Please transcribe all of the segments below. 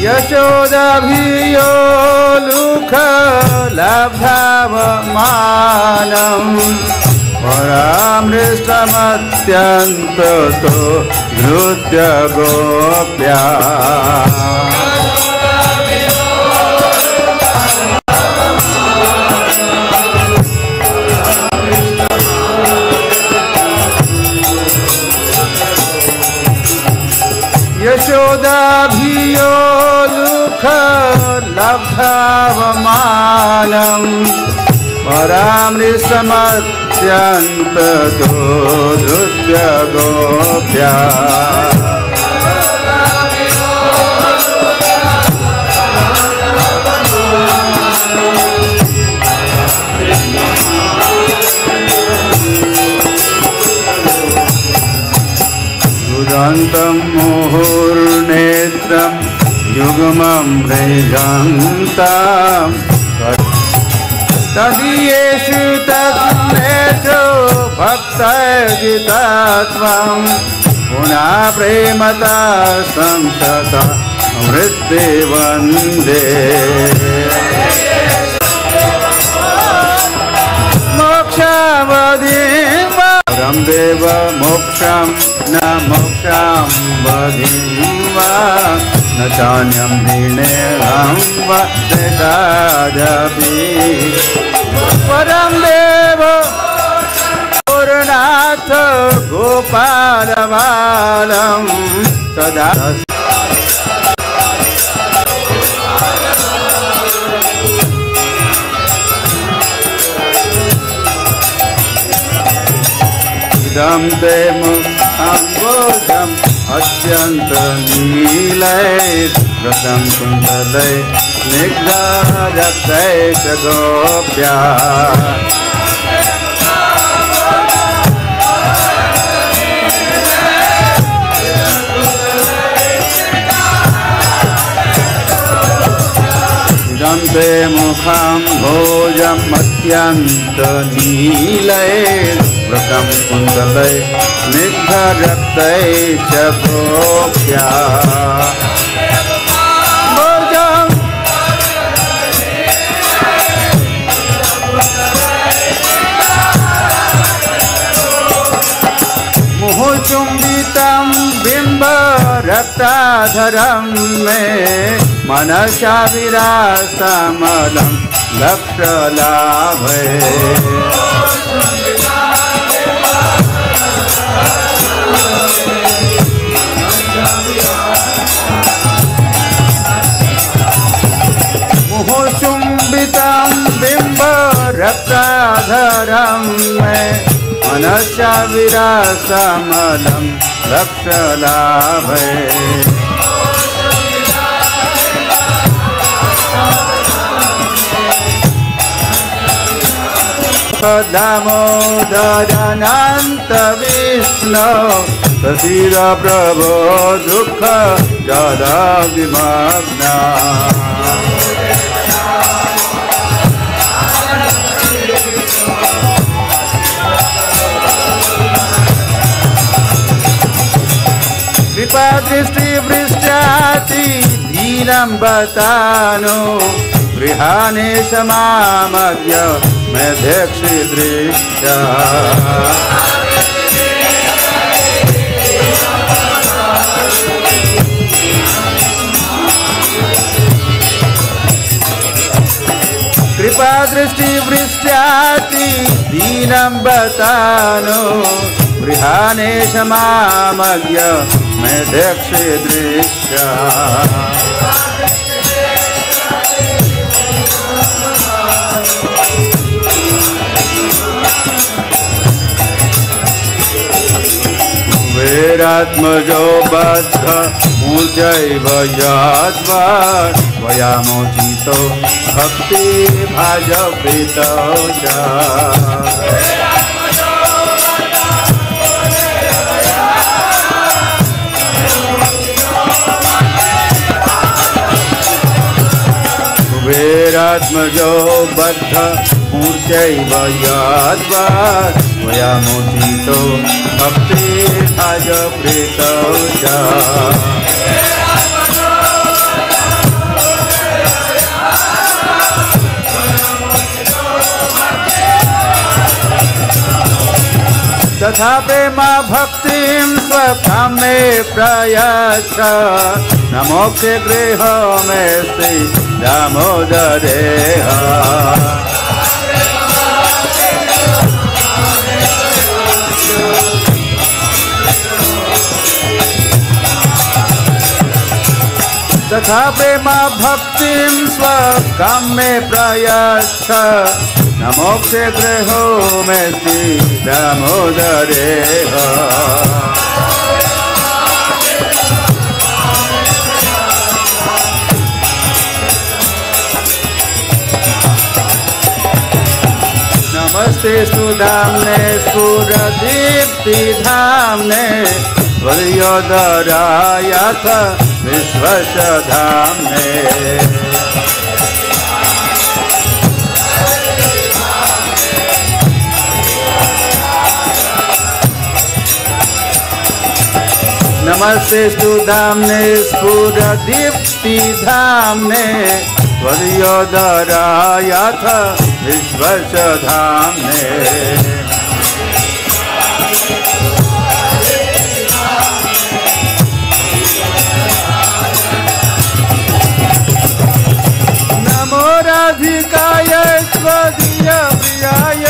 यशोदाभियो लुखलब्धावमानम् परामृष्टमत्यन्ततो धृत्य गोप्या यशोदाभियो लुखलब्धावमानम् परामृष्टमत्यन्ततो धृत्य गोप्या दुरन्तं मुहुर्नेत्रं युग्मं मृगान्ताम् तदीयेषु तन्नेषु भक्तजितत्वं पुनः प्रेमता संसता वृत्ति वन्दे मोक्षावधिं परं देव मोक्षं न मोक्षं वधिं वा न चान्यं दिनेहं वा देदादपि परं देव पूर्णाथ गोपालबालं सदा इदं ते मुखाम्बोजम् अत्यन्तनीलैर्व्रतं कुण्डलैः स्निग्धरक्तैः च गोप्या इदं ते मुखाम्बोजम् अत्यन्तनीलैर्व्रतं कुण्डलैः स्निग्धरक्तैः च गोप्या मुहुचुम्बितं बिम्बरक्ताधरं मे मनसा विरास्तमलं लक्षलाभे मुहुचुम्बितं बिम्बरक्ताधरं मे मनसा विरासमलं लक्षलाभे दामोदरानन्त विष्णु प्रसीद प्रभो दुःख जदा विमग्ना कृपा दृष्टि वृष्ट्याति दीनं बतानो गृहाणे समामद्य मेध्यक्षि दृष्ट्या कृपा दृष्टि वृष्ट्याति दीनं बतानो गृहाणे समामद्य मेध्यक्षि दृष्ट्या वेरात्मजो बद्ध ऊर्जैव यद्वा वयामोचितो भक्ति भाजप्रीतो च वेरात्मजो बद्ध मूर्त्यैव यद्वा वयामोचितो भक्ति भाजप्रीतो च तथा प्रेमा भक्तिं स्वकामे प्रयच्छ न मोक्षे गृहमेस्ति दामोदरेह तथा प्रेमा भक्तिं स्वकामे प्रयच्छ न मोक्षे गृहमेस्ति दामोदरेह नमस्ते सुधाम्ने स्फुरदीप्तिधाम्ने त्वयोदरायाथ विश्वशधाम्ने नमस्ते सुधाम्ने स्फुरदीप्तिधाम्ने त्वयोदरायाथ विश्वशधाम्ने नमो राधिकाय त्वदीय प्रियाय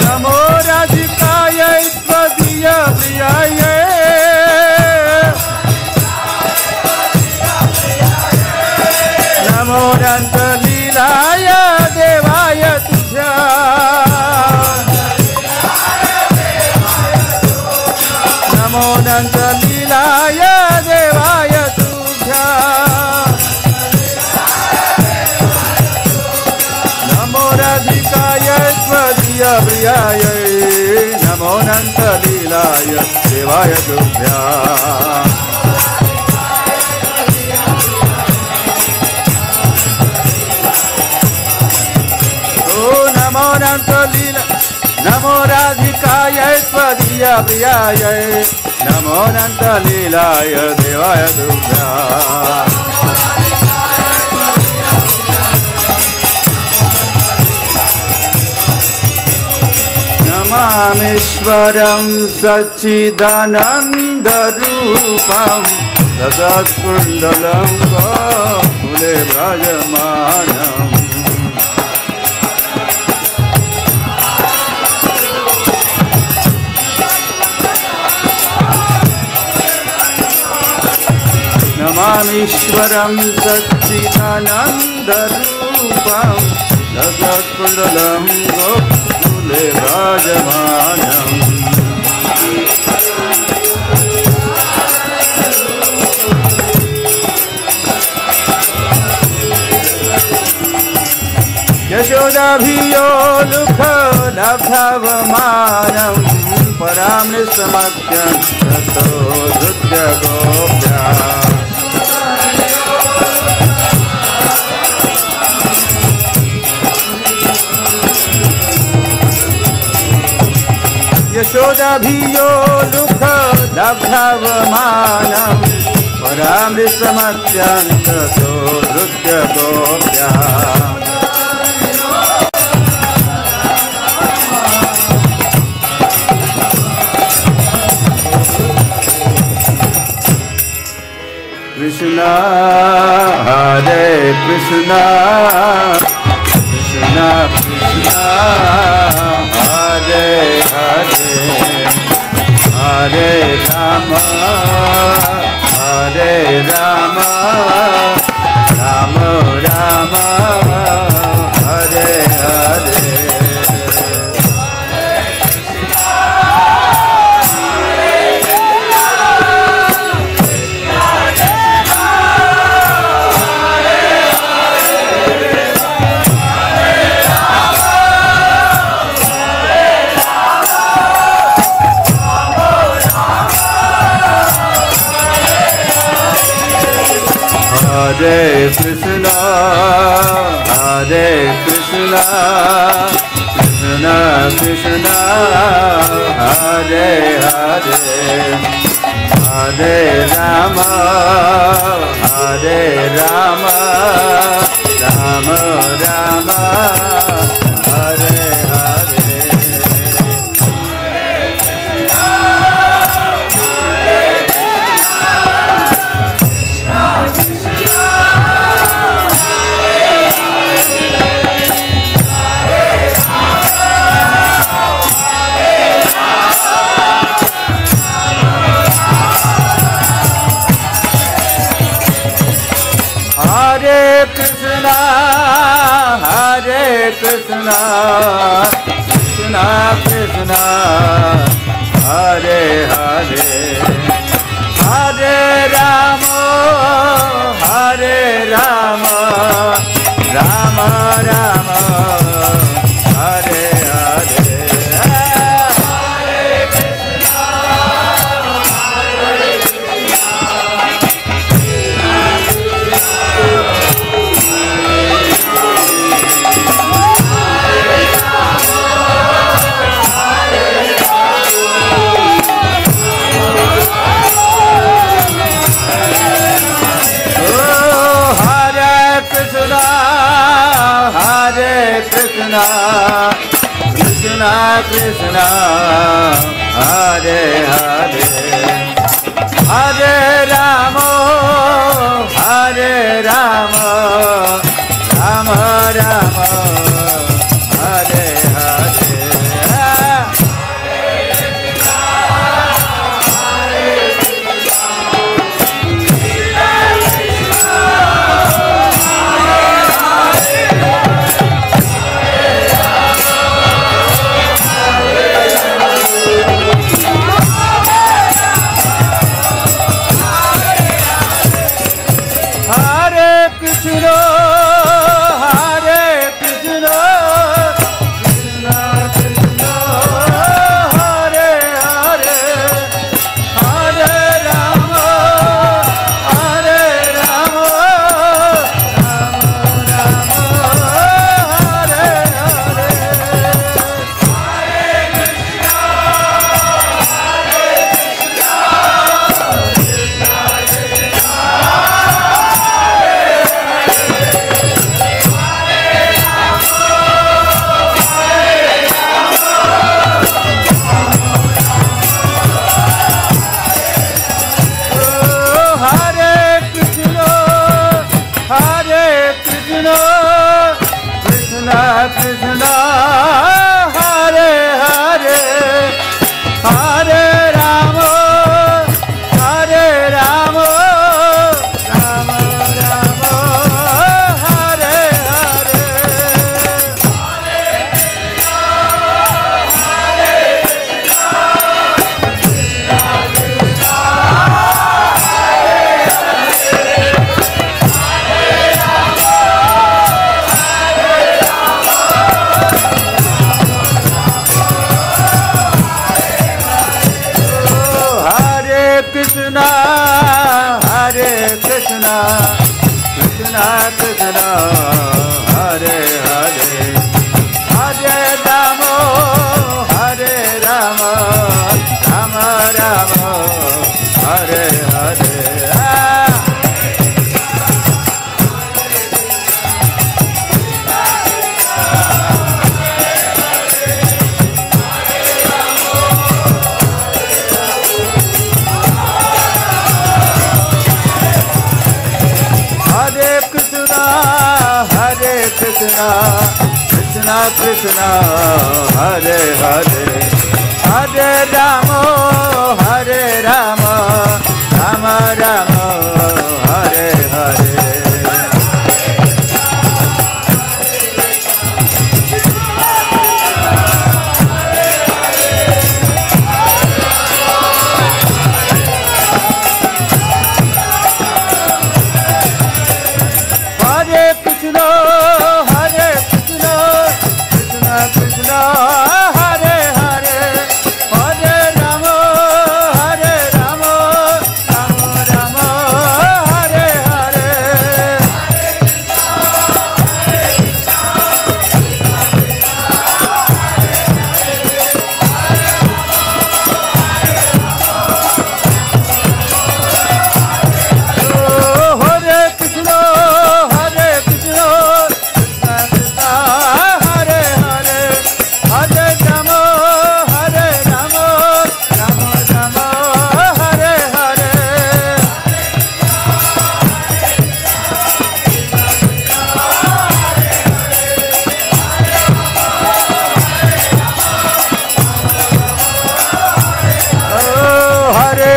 नमो राधिकाय त्वदीय प्रियाय नमो अनन्तलीलाय देवाय तुभ्यं नमो अनन्तलीलाय देवाय तुभ्यं नमो राधिकाय त्वदीय प्रियाय नमो अनन्तलीलाय देवाय तुभ्यं नमो राधिकाय त्वदीय प्रियाय नमो अनन्तलीलाय देवाय तुभ्यं नमामीश्वरं सच्चिदानन्दरूपं सदाकुण्डलं गोकुले भ्राजमानम् नमामीश्वरं सच्चिदानन्दरूपं सदाकुण्डलं गोकुले भ्राजमानम् यशोदाभियोलुखलब्धवमानं परामृशमत्यं ततो धृत्य गोप्या यशोदाभियोलुखलब्धवमानं परामृशमत्यं ततो धृत्य Gopya Krishna Hare Krishna Krishna Krishna Hare Hare Hare Rama Hare Rama Rama Rama Hare Hare Hare Krishna, Hare Krishna, Krishna Krishna, Hare Hare, Hare Rama, Hare Rama, Ram Ram Hare Hare Hare Krishna, Hare Krishna, Krishna Krishna, Hare Hare, Hare Rama, Hare Rama, Rama Rama, Hare Hare. Krishna, Krishna Krishna, Hare Hare, Hare Rama, Hare Rama, Rama Rama, Hare Hare. Krishna Krishna, Hare Hare, Hare Rama, Hare Rama, Rama Rama, Hare Hare. Krishna, Hare Hare, Hare Rama,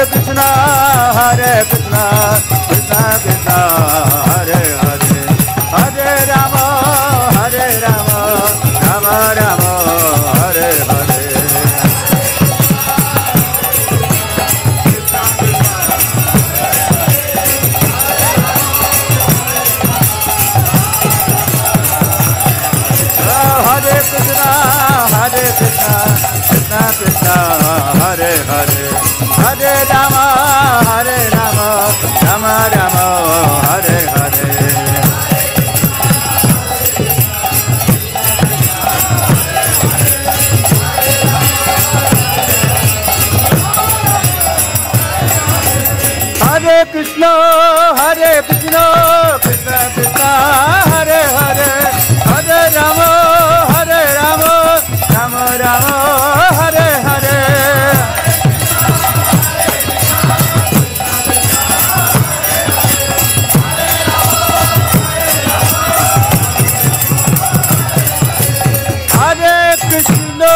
Krishna, Krishna Krishna, Hare Hare, Hare Rama, Rama Rama, Hare Hare. Hare Krishna, Krishna Krishna, Hare Hare, Hare Rama, Rama Rama, Hare Hare. Hare Krishna, Krishna Krishna, Hare Hare, Hare Rama, Rama Rama, Hare Hare. Hare Krishna,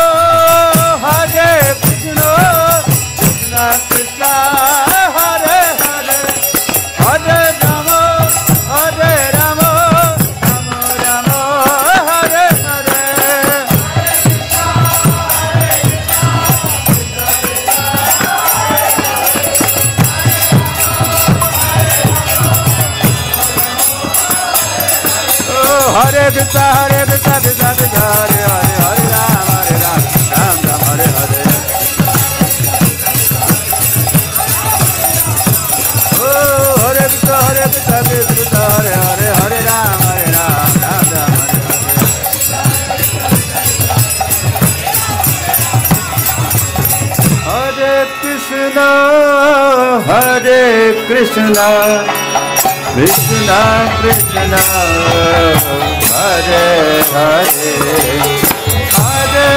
Krishna Krishna, Hare Hare, Hare Rama, Rama Rama, Hare Hare. Hare Krishna, Krishna Krishna, Hare Hare, Hare Ram, Ram Ram, Hare Hare. Oh, Hare Krishna, Krishna Krishna, Hare Hare, Hare Ram, Ram Ram, Hare Hare. Hare Krishna, Krishna Krishna, Hare Hare, Hare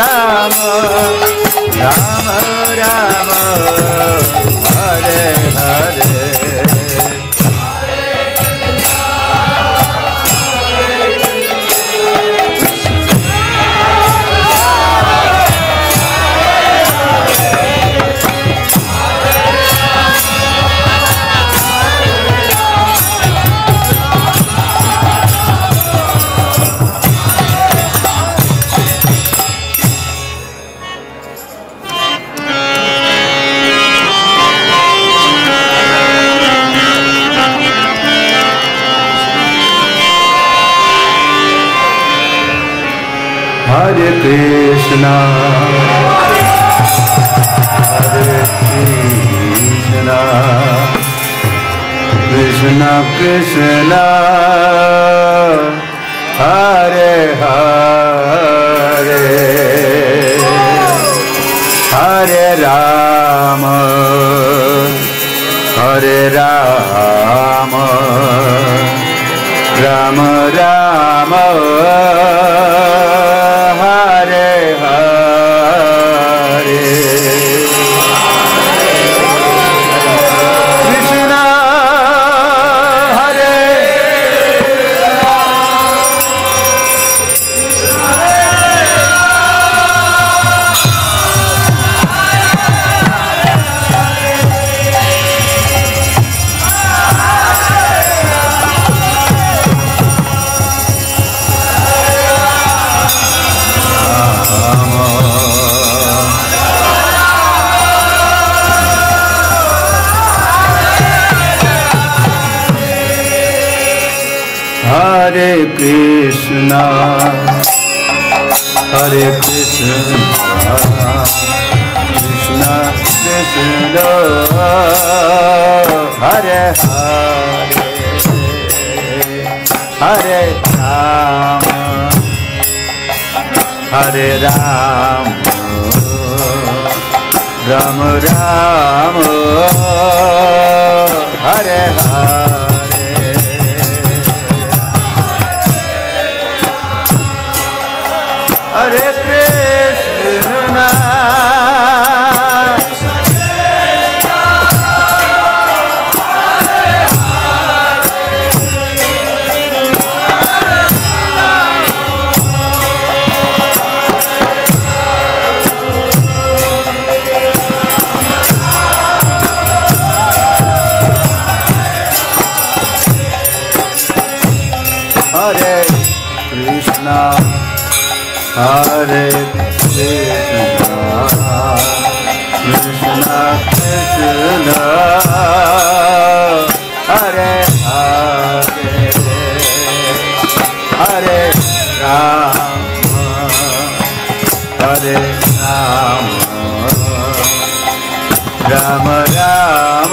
Rama, Rama Rama, Hare Hare. Hare Krishna, Krishna Krishna, Hare Hare, Hare Rama, Rama Rama, Hare Hare. Krishna Hare, Hare Krishna, Krishna Krishna, Hare Hare, Hare Rama, Rama Rama, Hare Hare. Hare Krishna, Ram Ram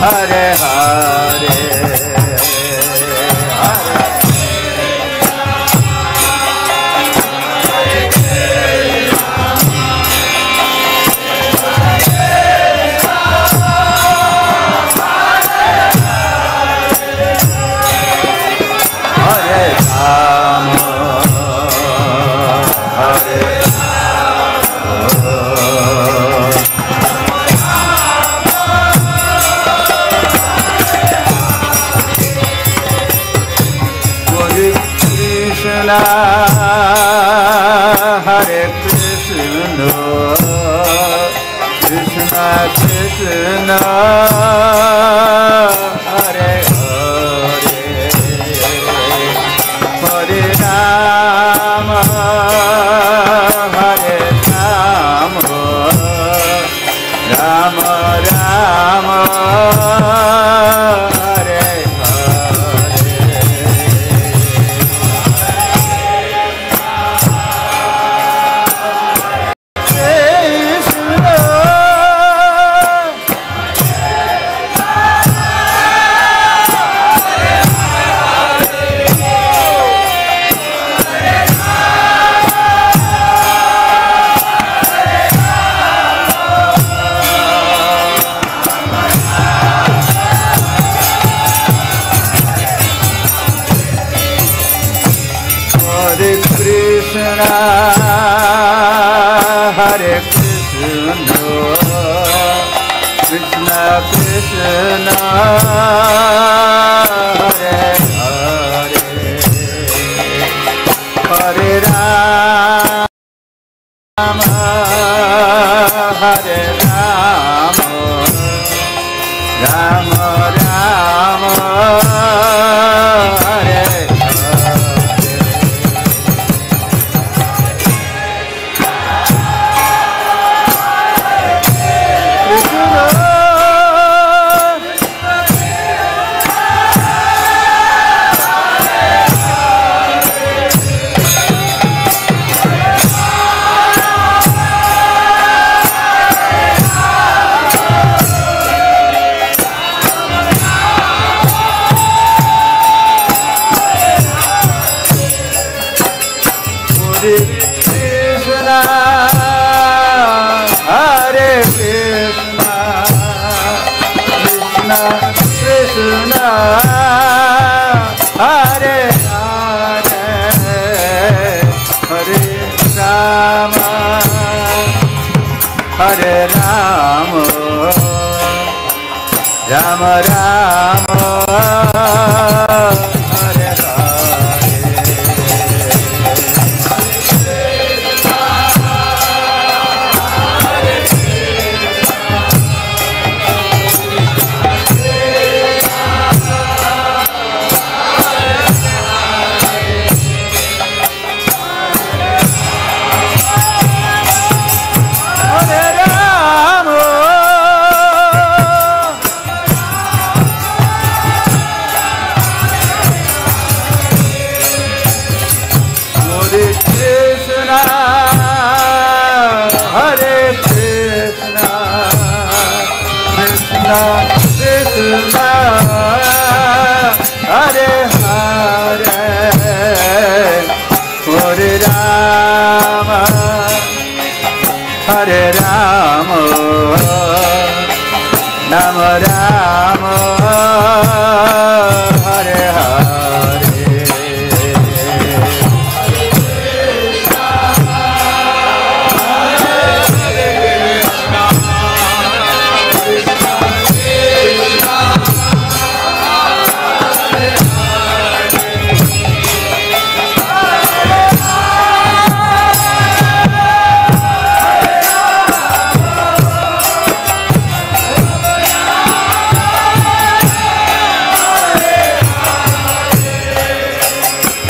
Hare Hare Hare Krishna, Krishna Krishna, Hare Hare, Hare Rama, Hare Rama, Rama Rama, Hare Hare Krishna, Krishna Krishna, Hare Hare, Hare Rama, Hare Rama, Rama Rama, Hare Hare Rama, Rama Rama, Hare Krishna, Hare Hare, Hare Rama, Hare Rama, Rama Rama, Hare Hare.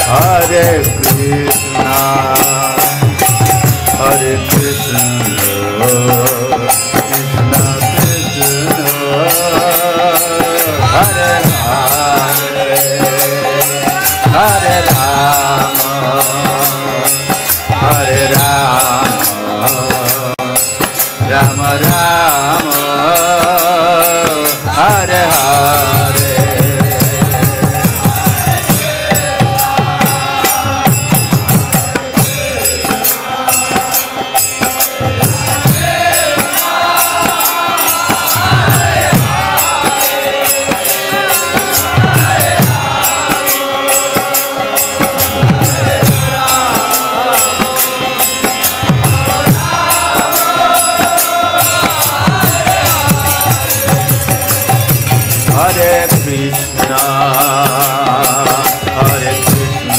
Hare Krishna, Hare Krishna, Krishna Krishna, Hare Hare, Hare Rama, Hare Krishna, Hare Krishna,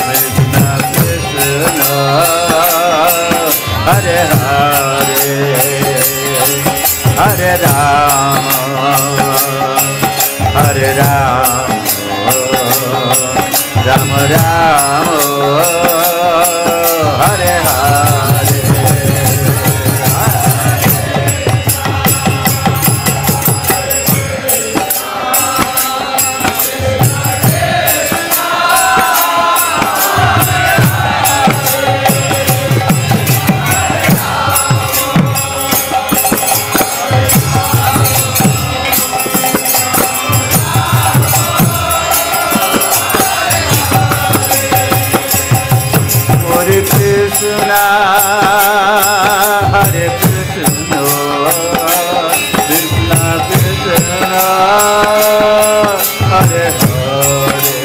Krishna Krishna, Hare Hare, Hare Rama, Hare Rama, Rama Rama, Hare Hare. Krishna, Hare Krishna, Krishna Krishna, Hare Hare,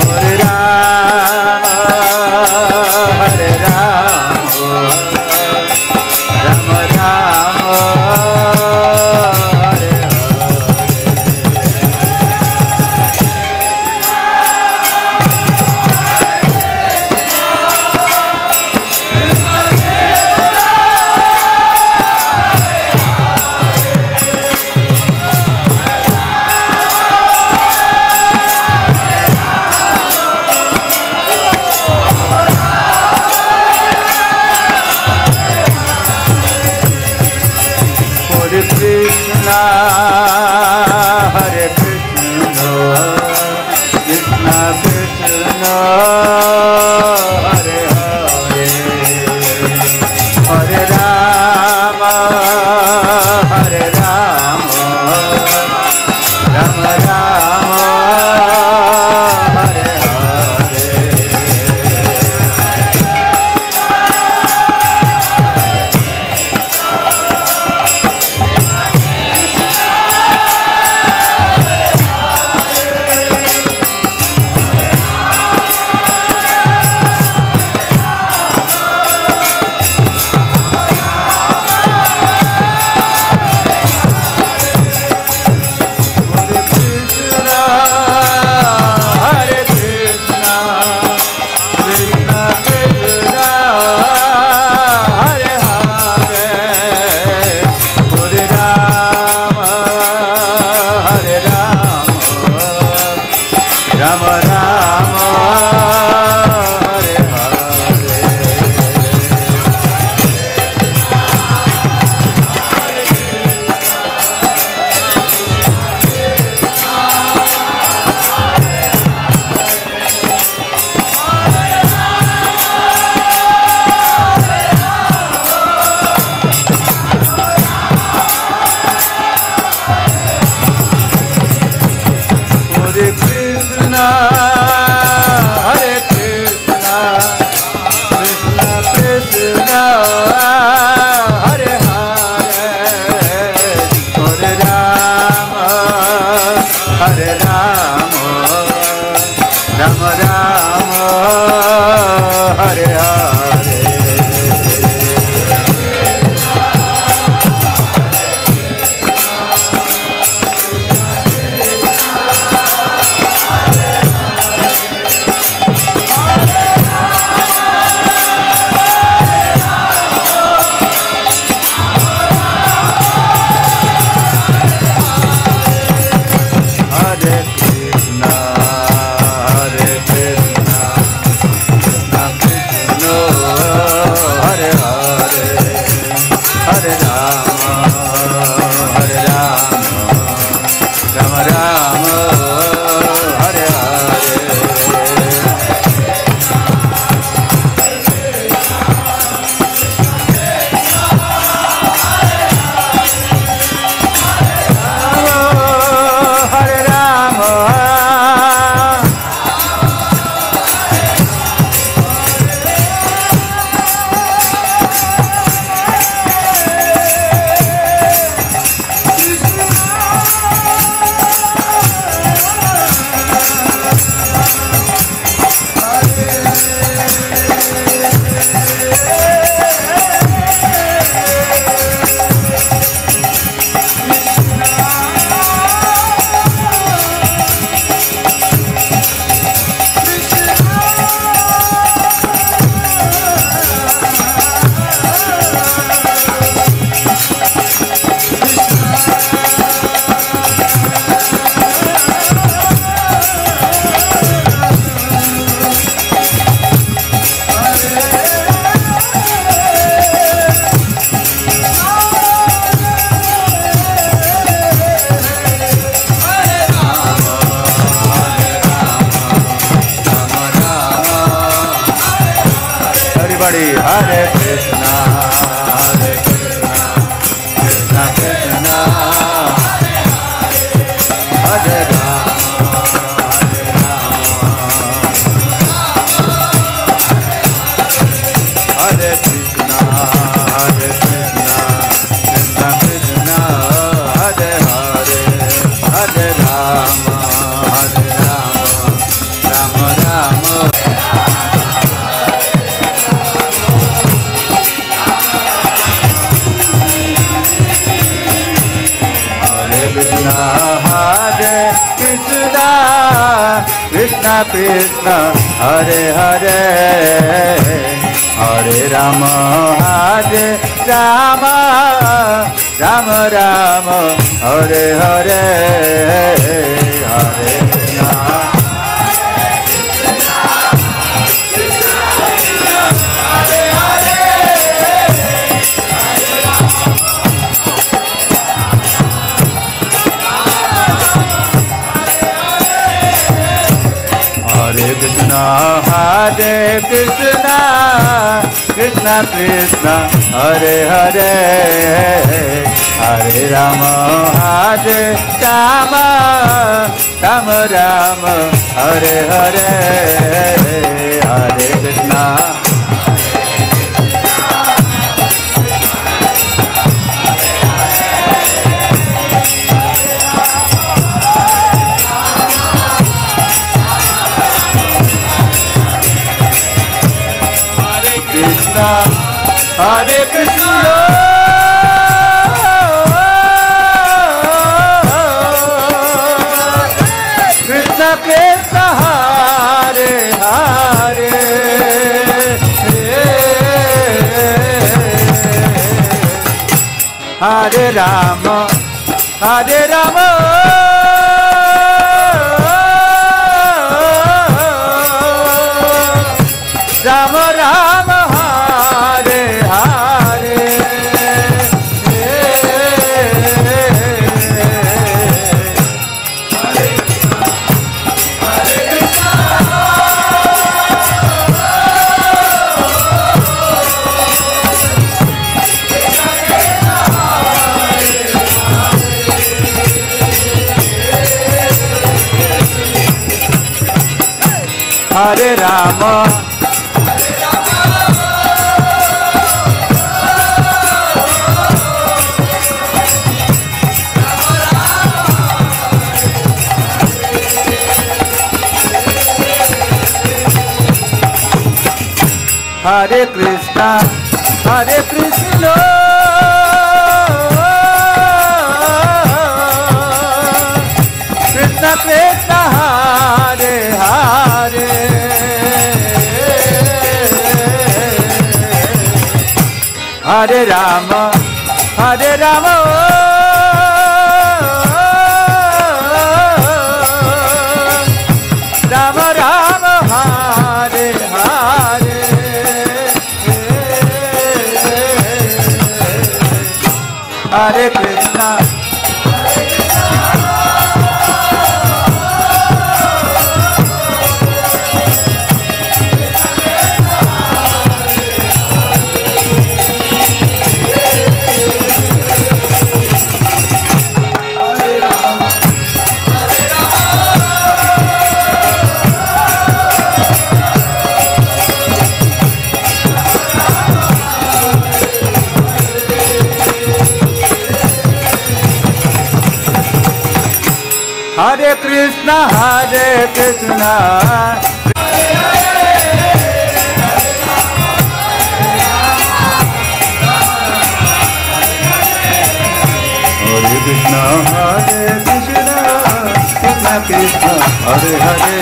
Hare Rama, Hare Rama, Rama Rama, Hare Hare. everybody. Hare Krishna, Krishna Krishna, Hare Rama, Hare Krishna, Krishna Krishna, Hare Hare, Hare Rama, Rama Rama. Krishna, Krishna Krishna, Hare Hare, Hare Rama, Hare Rama, Rama Rama, Hare Hare, Hare Krishna. Hare Krishna, Krishna Krishna, Hare Hare, Hare Rama, Hare Rama, Rama Rama, Hare Hare, Hare Krishna. Hare Krishna, Krishna Krishna, Hare Hare, Hare Rama, Hare Rama, Rama Rama, Hare Hare, Hare Rama, Hare Krishna, Hare Krishna, Krishna Krishna, Hare Hare, Hare Rama, Hare Rama, Rama Rama, Hare Hare, Hare Krishna. Hare Krishna, Hare Krishna, Hare Krishna, Hare Krishna, Krishna Krishna, Hare Hare,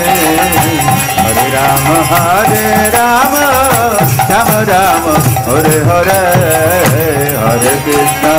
Hare Rama, Hare Rama, Rama Rama, Hare Hare, Hare Krishna,